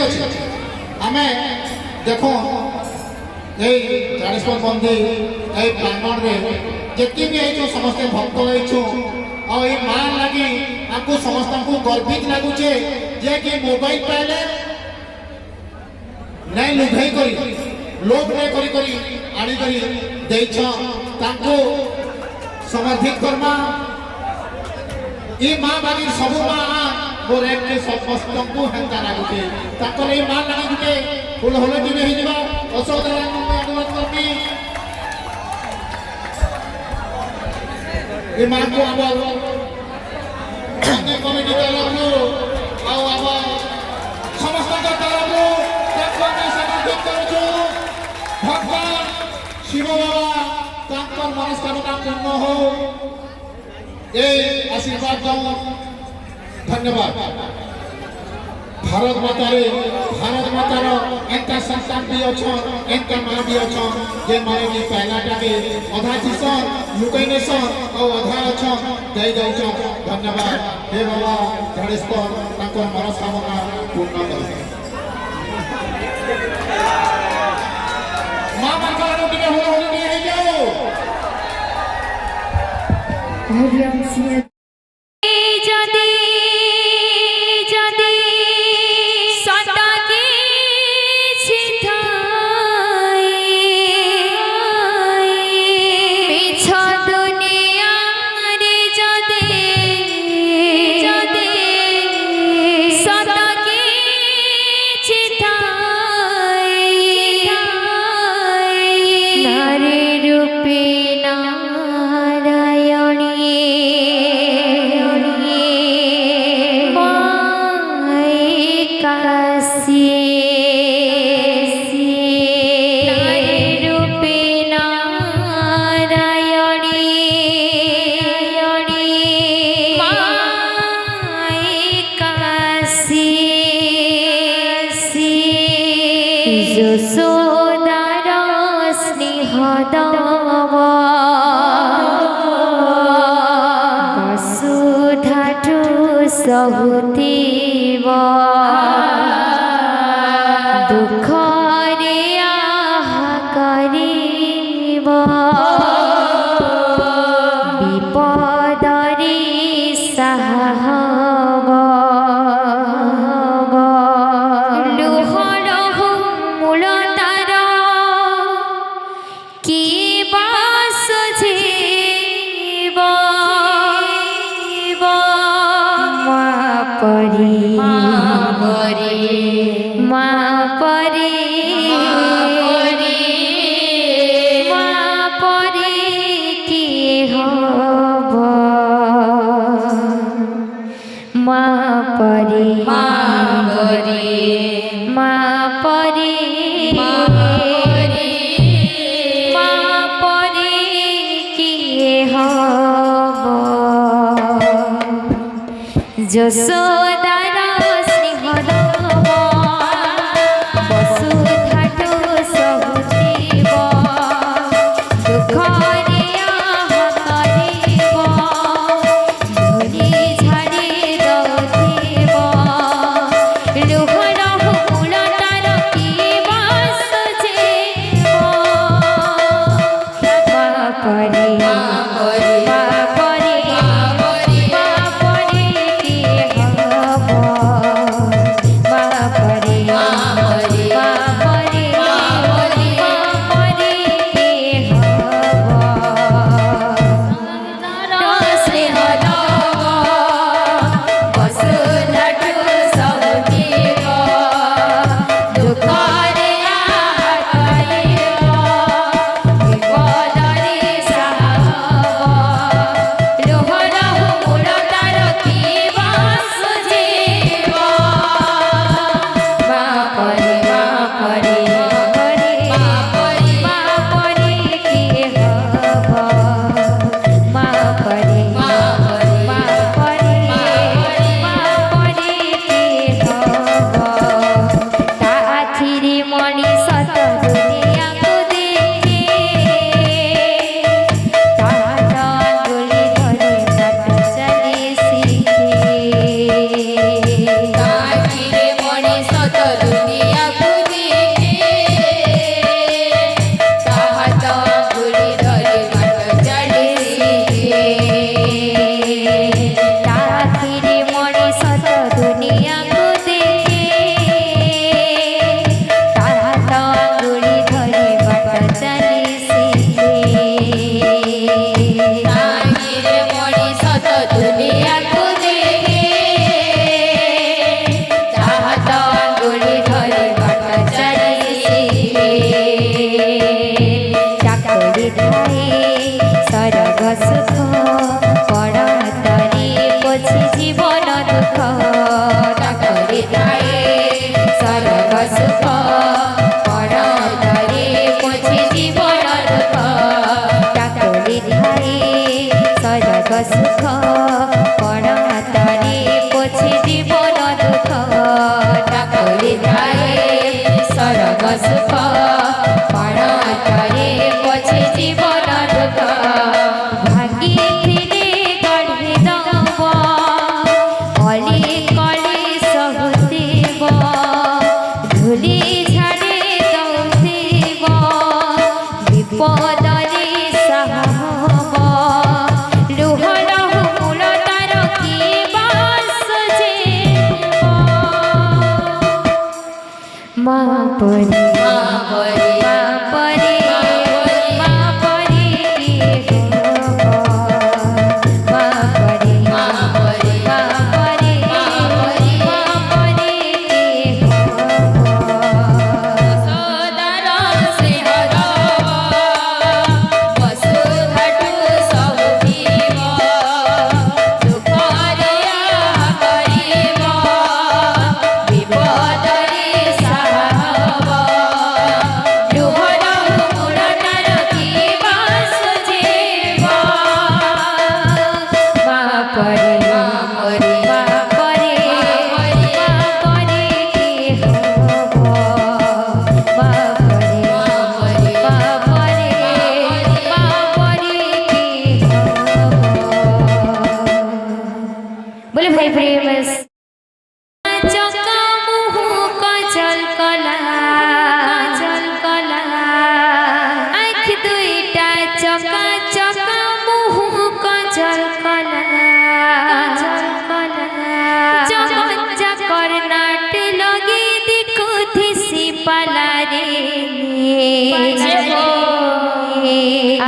अच्छे आमे देखो ये जानेश्वर बंदी ये प्रांगण रे जितनी भी है समस्त भक्त है और ये मां लगी आपको समस्त को गर्वित लगुचे जे कि मोबाइल पाइले नहीं लुभाई करी लोभ नहीं करी करी आनी करी देछ ताको समर्थित करमा ये मां बागी सब मां मोर एक के समस्त को हंता लागुचे ताको ये मां लगी गुटे फूल होले दिबे ही दिबा असोदरा को अनुरोध करबी ये मां को आबो कमिटी तरफु आउ आबो समस्त तरफु ताको मैं समर्पित करू भगवान शिव बाबा तांकर मनस्कामना पूर्ण हो ये आशीर्वाद दो धन्यवाद भारत मातार एंता संतान भी अच्छा एंता माँ भी अच्छा जे माने की पहला टाके अधा जीसन लुकैने सन और अधा अच्छा दे दउछ धन्यवाद हे बाबा धनेश्वर तांकर मनस्कामना पूर्ण कर मां बाकार के हो जाओ हरिओम सिया सहुतीव दुख रे आहा करीब विपद रे साहब लुहर मूल तार कि बास जीव परी माँ परी किए हब माँ परी किए हब যশোদার স্নেহরব বসুধাটু সহুতীব দুঃখরে আহা করিব ধরি ঝাড়ি দৌথিব লুহর মূল তার কি বাস জীব মা পরি মা পরি পরে বাপরে বাপরে কি বাপরে বাপরে বাপরে বাপরে সদার শ্রীহর বসুধটু সৌভিব দুঃখরিয়া করিব বিপদরে সাহব লুহর মুড়টার কিবা সুজীব বাপরে বাপরে বাপরে বাপরে কি বাপরে বাপরে বাপরে কি बोले भाई प्रेम चका मुह कजल कला आँख दुईटा चका चका मुह कजल कला चकर नाट लगी दिखु थिसी पाला रे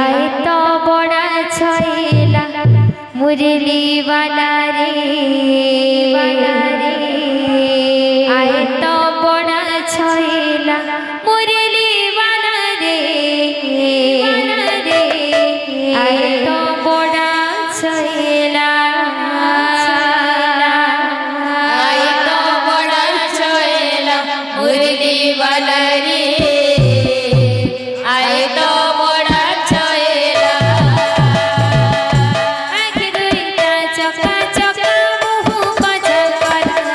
आए तो बड़ा छेला मुरली वाला रे आए तो बड़ा छेला मुरली वाला रे आए तो बड़ा छेला आए तो बड़ा छेला मुरली वाला रे आए तो बड़ा छेला आँख दुईटा चका चका मुँह कजल कला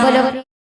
হলো